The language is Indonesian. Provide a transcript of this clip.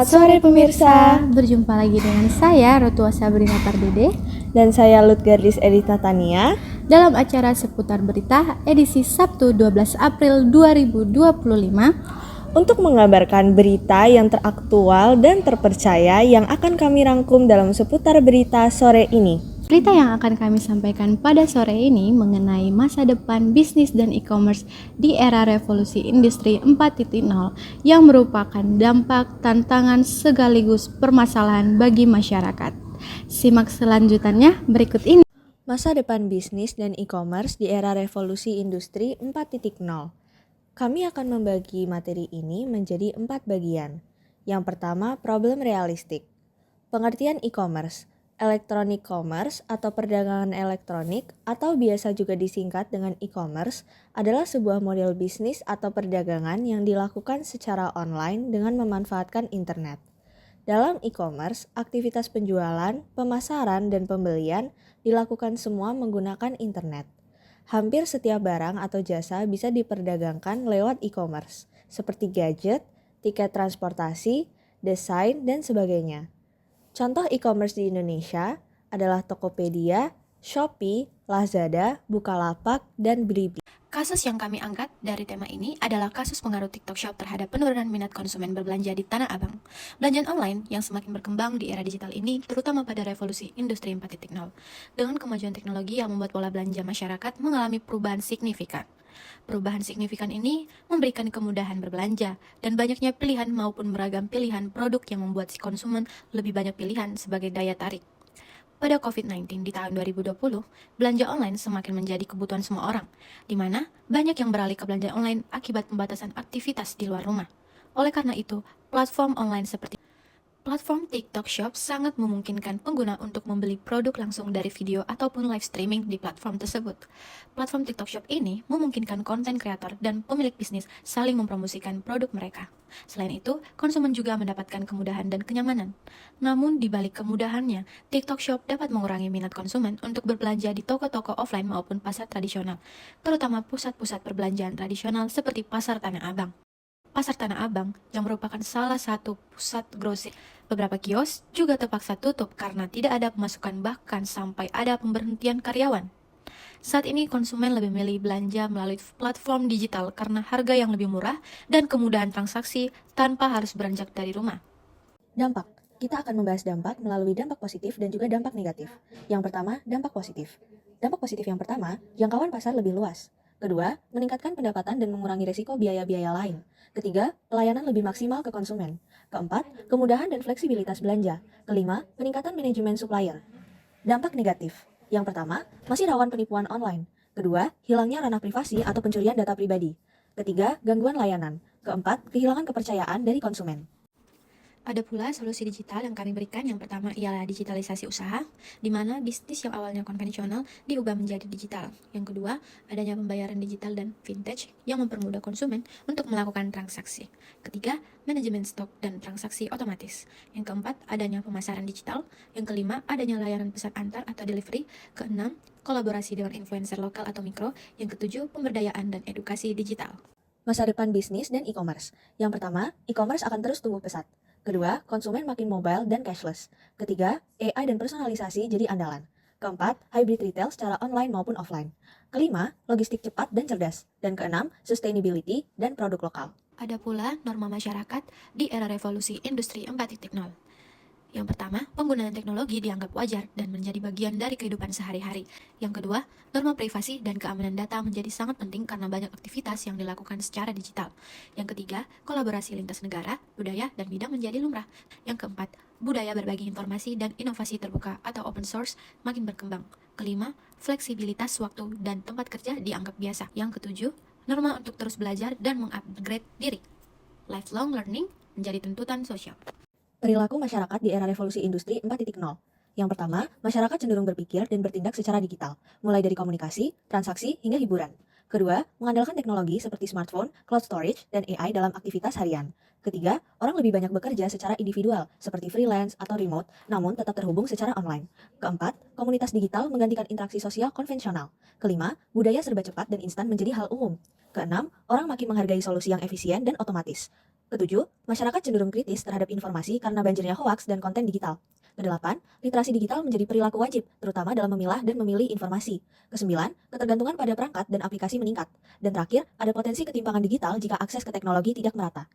Selamat sore pemirsa. Berjumpa lagi dengan saya Rotua Sabrina Pardede Dan saya Lutgardis Edita Tania dalam acara seputar berita edisi Sabtu 12 April 2025 untuk mengabarkan berita yang teraktual dan terpercaya yang akan kami rangkum dalam seputar berita sore ini. Berita yang akan kami sampaikan pada sore ini mengenai masa depan bisnis dan e-commerce di era revolusi industri 4.0 yang merupakan dampak, tantangan sekaligus permasalahan bagi masyarakat. Simak selanjutannya berikut ini. Masa depan bisnis dan e-commerce di era revolusi industri 4.0. Kami akan membagi materi ini menjadi 4 bagian. Yang pertama, problem realistik. Pengertian e-commerce. Electronic commerce atau perdagangan elektronik atau biasa juga disingkat dengan e-commerce adalah sebuah model bisnis atau perdagangan yang dilakukan secara online dengan memanfaatkan internet. Dalam e-commerce, aktivitas penjualan, pemasaran, dan pembelian dilakukan semua menggunakan internet. Hampir setiap barang atau jasa bisa diperdagangkan lewat e-commerce, seperti gadget, tiket transportasi, desain, dan sebagainya. Contoh e-commerce di Indonesia adalah Tokopedia, Shopee, Lazada, Bukalapak, dan Blibli. Kasus yang kami angkat dari tema ini adalah kasus pengaruh TikTok Shop terhadap penurunan minat konsumen berbelanja di Tanah Abang. Belanjaan online yang semakin berkembang di era digital ini, terutama pada revolusi industri 4.0, dengan kemajuan teknologi yang membuat pola belanja masyarakat mengalami perubahan signifikan. Perubahan signifikan ini memberikan kemudahan berbelanja dan banyaknya pilihan maupun beragam pilihan produk yang membuat si konsumen lebih banyak pilihan sebagai daya tarik. Pada COVID-19 di tahun 2020, belanja online semakin menjadi kebutuhan semua orang, di mana banyak yang beralih ke belanja online akibat pembatasan aktivitas di luar rumah. Oleh karena itu, platform online seperti platform TikTok Shop sangat memungkinkan pengguna untuk membeli produk langsung dari video ataupun live streaming di platform tersebut. Platform TikTok Shop ini memungkinkan konten kreator dan pemilik bisnis saling mempromosikan produk mereka. Selain itu, konsumen juga mendapatkan kemudahan dan kenyamanan. Namun, di balik kemudahannya, TikTok Shop dapat mengurangi minat konsumen untuk berbelanja di toko-toko offline maupun pasar tradisional, terutama pusat-pusat perbelanjaan tradisional seperti Pasar Tanah Abang. Pasar Tanah Abang yang merupakan salah satu pusat grosir. Beberapa kios juga terpaksa tutup karena tidak ada pemasukan bahkan sampai ada pemberhentian karyawan. Saat ini konsumen lebih memilih belanja melalui platform digital karena harga yang lebih murah dan kemudahan transaksi tanpa harus beranjak dari rumah. Dampak. Kita akan membahas dampak melalui dampak positif dan juga dampak negatif. Yang pertama, dampak positif. Dampak positif yang pertama, jangkauan pasar lebih luas. Kedua, meningkatkan pendapatan dan mengurangi risiko biaya-biaya lain. Ketiga, pelayanan lebih maksimal ke konsumen. Keempat, kemudahan dan fleksibilitas belanja. Kelima, peningkatan manajemen supplier. Dampak negatif. Yang pertama, masih rawan penipuan online. Kedua, hilangnya ranah privasi atau pencurian data pribadi. Ketiga, gangguan layanan. Keempat, kehilangan kepercayaan dari konsumen. Ada pula solusi digital yang kami berikan. Yang pertama ialah digitalisasi usaha, di mana bisnis yang awalnya konvensional diubah menjadi digital. Yang kedua, adanya pembayaran digital dan vintage yang mempermudah konsumen untuk melakukan transaksi. Ketiga, manajemen stok dan transaksi otomatis. Yang keempat, adanya pemasaran digital. Yang kelima, adanya layanan pesan antar atau delivery. Keenam, kolaborasi dengan influencer lokal atau mikro. Yang ketujuh, pemberdayaan dan edukasi digital. Masa depan bisnis dan e-commerce. Yang pertama, e-commerce akan terus tumbuh pesat. Kedua, konsumen makin mobile dan cashless. Ketiga, AI dan personalisasi jadi andalan. Keempat, hybrid retail secara online maupun offline. Kelima, logistik cepat dan cerdas. Dan keenam, sustainability dan produk lokal. Ada pula norma masyarakat di era revolusi industri 4.0. Yang pertama, penggunaan teknologi dianggap wajar dan menjadi bagian dari kehidupan sehari-hari. Yang kedua, norma privasi dan keamanan data menjadi sangat penting karena banyak aktivitas yang dilakukan secara digital. Yang ketiga, kolaborasi lintas negara, budaya, dan bidang menjadi lumrah. Yang keempat, budaya berbagi informasi dan inovasi terbuka atau open source makin berkembang. Kelima, fleksibilitas waktu dan tempat kerja dianggap biasa. Yang ketujuh, norma untuk terus belajar dan mengupgrade diri. Lifelong learning menjadi tuntutan sosial. Perilaku masyarakat di era revolusi industri 4.0. Yang pertama, masyarakat cenderung berpikir dan bertindak secara digital, mulai dari komunikasi, transaksi, hingga hiburan. Kedua, mengandalkan teknologi seperti smartphone, cloud storage, dan AI dalam aktivitas harian. Ketiga, orang lebih banyak bekerja secara individual, seperti freelance atau remote, namun tetap terhubung secara online. Keempat, komunitas digital menggantikan interaksi sosial konvensional. Kelima, budaya serba cepat dan instan menjadi hal umum. Keenam, orang makin menghargai solusi yang efisien dan otomatis. Ketujuh, masyarakat cenderung kritis terhadap informasi karena banjirnya hoaks dan konten digital. Kedelapan, literasi digital menjadi perilaku wajib, terutama dalam memilah dan memilih informasi. Kesembilan, ketergantungan pada perangkat dan aplikasi meningkat. Dan terakhir, ada potensi ketimpangan digital jika akses ke teknologi tidak merata.